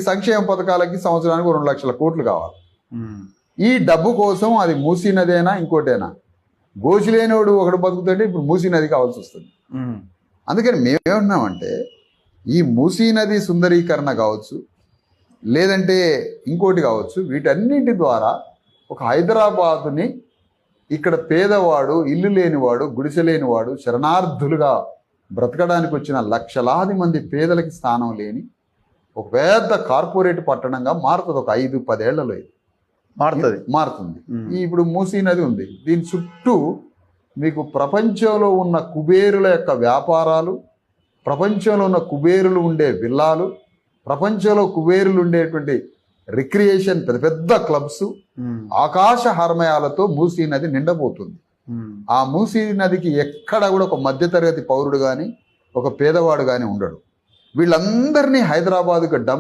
సంక్షేమ పథకాలకి సంవత్సరానికి 2 లక్షల కోట్లు కావాలి. ఈ డబ్బు కోసం అది మూసీ నదేనా ఇంకోటేనా? గోచిలేనివాడు ఒకడు బతుకుతుంటే ఇప్పుడు మూసీ నది కావాల్సి వస్తుంది. అందుకని మేమేమంటున్నామంటే ఈ మూసీ నది సుందరీకరణ కావచ్చు, లేదంటే ఇంకోటి కావచ్చు, వీటన్నింటి ద్వారా ఒక హైదరాబాదుని ఇక్కడ పేదవాడు, ఇల్లు లేనివాడు, గుడిసె లేనివాడు, శరణార్థులుగా బ్రతకడానికి వచ్చిన లక్షలాది మంది పేదలకి స్థానం లేని ఒక పెద్ద కార్పొరేట్ పట్టణంగా మారుతుంది. ఒక 5-10 ఏళ్లలో ఇది మారుతుంది. ఇప్పుడు మూసీ నది ఉంది, దీని చుట్టూ మీకు ప్రపంచంలో ఉన్న కుబేరుల యొక్క వ్యాపారాలు, ప్రపంచంలో ఉన్న కుబేరులు ఉండే విల్లాలు, ప్రపంచంలో కుబేరులు ఉండేటువంటి రిక్రియేషన్ పెద్ద పెద్ద క్లబ్స్, ఆకాశ హర్మయాలతో మూసీ నది నిండబోతుంది. ఆ మూసీ నదికి ఎక్కడ కూడా ఒక మధ్యతరగతి పౌరుడు కానీ ఒక పేదవాడు కానీ ఉండడు. వీళ్ళందరినీ హైదరాబాద్కు డంప్